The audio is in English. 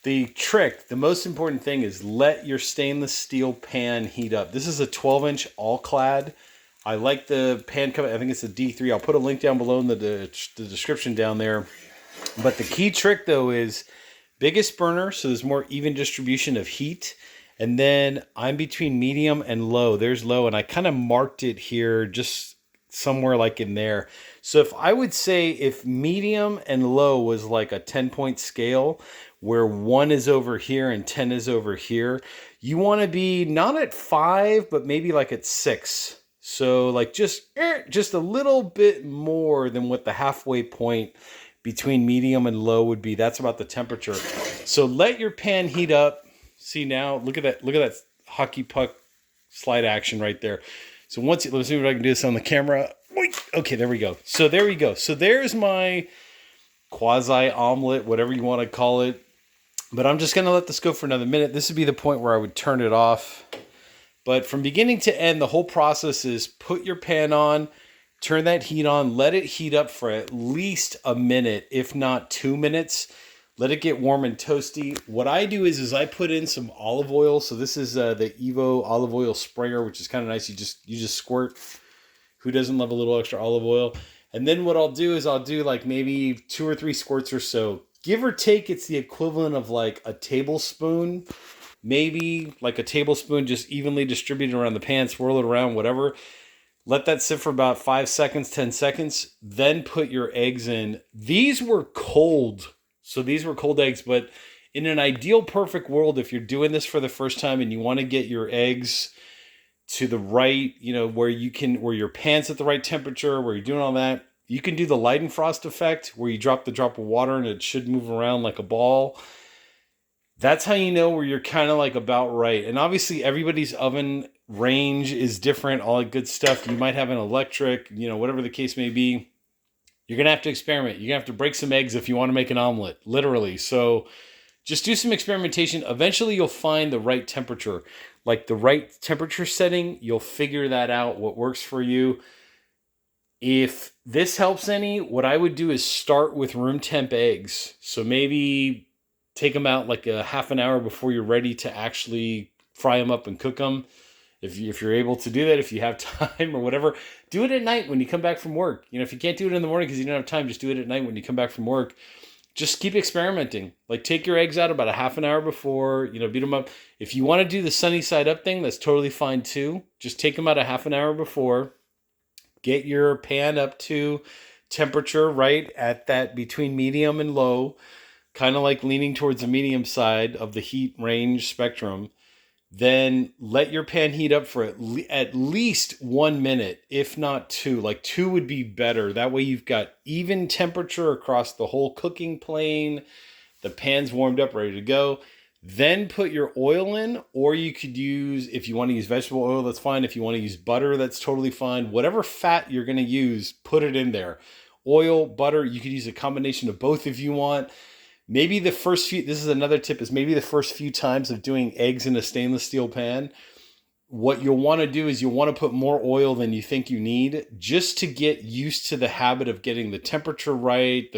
The most important thing is let your stainless steel pan heat up. This is a 12-inch Allclad. I like the pan cover. I think it's a D3. I'll put a link down below in the description down there. But the key trick, though, is biggest burner, so there's more even distribution of heat. And then I'm between medium and low. There's low, and I kind of marked it here just somewhere like in there. So if I would say if medium and low was like a 10-point scale where 1 is over here and 10 is over here, you want to be not at 5, but maybe like at 6. So like just a little bit more than what the halfway point between medium and low would be. That's about the temperature. So let your pan heat up. See now, look at that hockey puck slide action right there. So let's see if I can do this on the camera. Okay, there we go. So there we go. So there's my quasi omelet, whatever you want to call it. But I'm just going to let this go for another minute. This would be the point where I would turn it off. But from beginning to end, the whole process is put your pan on, turn that heat on, let it heat up for at least a minute, if not 2 minutes. Let it get warm and toasty. What I do is I put in some olive oil. So this is the Evo olive oil sprayer, which is kind of nice. You just squirt. Who doesn't love a little extra olive oil? And then what I'll do is I'll do like maybe 2 or 3 squirts or so. Give or take, it's the equivalent of like a tablespoon. Maybe like a tablespoon, just evenly distributed around the pan, swirl it around, whatever. Let that sit for about 5 seconds, 10 seconds. Then put your eggs in. These were cold. So these were cold eggs, but in an ideal perfect world, if you're doing this for the first time and you want to get your eggs to the right, where your pan's at the right temperature, where you're doing all that, you can do the Leidenfrost effect where you drop the drop of water and it should move around like a ball. That's how you know where you're kind of like about right. And obviously everybody's oven range is different, all that good stuff. You might have an electric, whatever the case may be. You're going to have to experiment. You're going to have to break some eggs if you want to make an omelet, literally. So just do some experimentation. Eventually you'll find the right temperature, like the right temperature setting. You'll figure that out, what works for you. If this helps any, what I would do is start with room temp eggs. So maybe take them out like a half an hour before you're ready to actually fry them up and cook them. If you're able to do that, if you have time or whatever, do it at night when you come back from work. If you can't do it in the morning because you don't have time, just do it at night when you come back from work. Just keep experimenting. Like take your eggs out about a half an hour before, beat them up. If you want to do the sunny side up thing, that's totally fine too. Just take them out a half an hour before. Get your pan up to temperature right at that between medium and low, kind of like leaning towards the medium side of the heat range spectrum. Then let your pan heat up for at least 1 minute, if not 2. Like 2 would be better. That way you've got even temperature across the whole cooking plane. The pan's warmed up, ready to go. Then put your oil in, or you could use, if you want to use vegetable oil, that's fine. If you want to use butter, that's totally fine. Whatever fat you're going to use, put it in there. Oil, butter, you could use a combination of both if you want. Maybe the first few, this is another tip, is maybe the first few times of doing eggs in a stainless steel pan, what you'll want to do is you'll want to put more oil than you think you need just to get used to the habit of getting the temperature right,